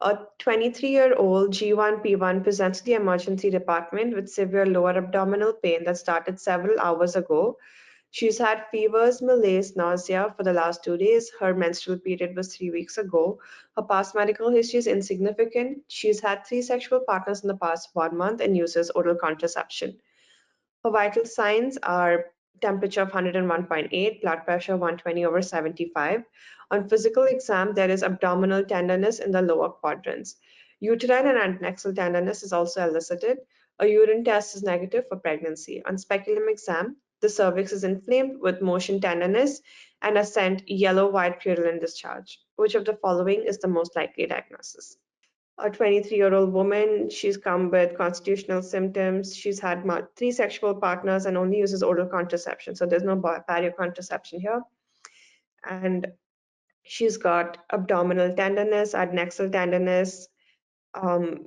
A 23-year-old G1P1 presents to the emergency department with severe lower abdominal pain that started several hours ago. She's had fevers, malaise, nausea for the last 2 days. Her menstrual period was 3 weeks ago. Her past medical history is insignificant. She's had 3 sexual partners in the past 1 month and uses oral contraception. Her vital signs are temperature of 101.8, blood pressure 120/75. On physical exam, there is abdominal tenderness in the lower quadrants. Uterine and adnexal tenderness is also elicited. A urine test is negative for pregnancy. On speculum exam, the cervix is inflamed with motion tenderness and a scent yellow-white purulent discharge. Which of the following is the most likely diagnosis? A 23-year-old woman. She's come with constitutional symptoms. She's had 3 sexual partners and only uses oral contraception. So there's no barrier contraception here. And she's got abdominal tenderness, adnexal tenderness,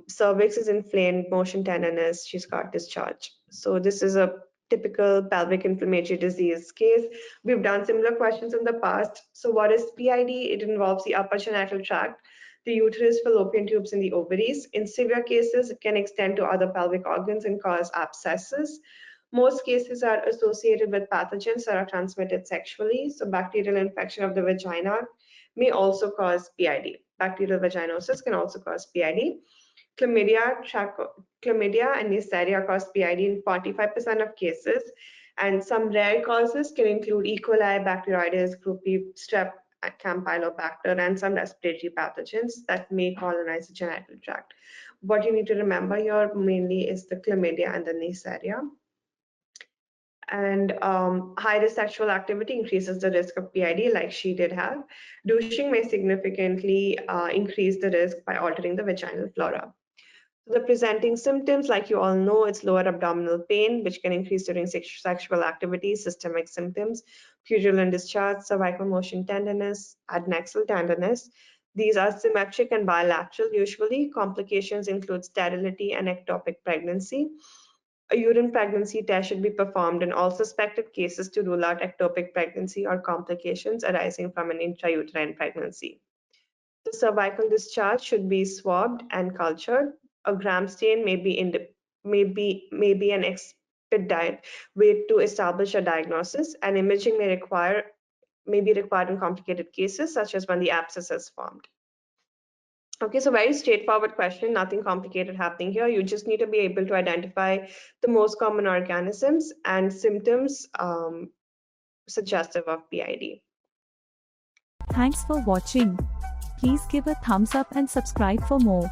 cervix is inflamed, motion tenderness. She's got discharge. So this is a typical pelvic inflammatory disease case. We've done similar questions in the past. So what is PID? It involves the upper genital tract, the uterus, fallopian tubes, and the ovaries. In severe cases, it can extend to other pelvic organs and cause abscesses. Most cases are associated with pathogens that are transmitted sexually. So bacterial infection of the vagina may also cause PID. Bacterial vaginosis can also cause PID. Chlamydia and Neisseria cause PID in 45% of cases, and some rare causes can include E. coli, Bacteroides, Group B, Strep, Campylobacter, and some respiratory pathogens that may colonize the genital tract. What you need to remember here mainly is the chlamydia and the Neisseria. And high-risk sexual activity increases the risk of PID, like she did have. Douching may significantly increase the risk by altering the vaginal flora. The presenting symptoms, like you all know, it's lower abdominal pain, which can increase during sexual activity, systemic symptoms, purulent discharge, cervical motion tenderness, adnexal tenderness. These are symmetric and bilateral usually. Complications include sterility and ectopic pregnancy. A urine pregnancy test should be performed in all suspected cases to rule out ectopic pregnancy or complications arising from an intrauterine pregnancy. The cervical discharge should be swabbed and cultured. A gram stain may be an expedite way to establish a diagnosis, and imaging may be required in complicated cases, such as when the abscess is formed. Okay, so very straightforward question, nothing complicated happening here. You just need to be able to identify the most common organisms and symptoms suggestive of PID. Thanks for watching. Please give a thumbs up and subscribe for more.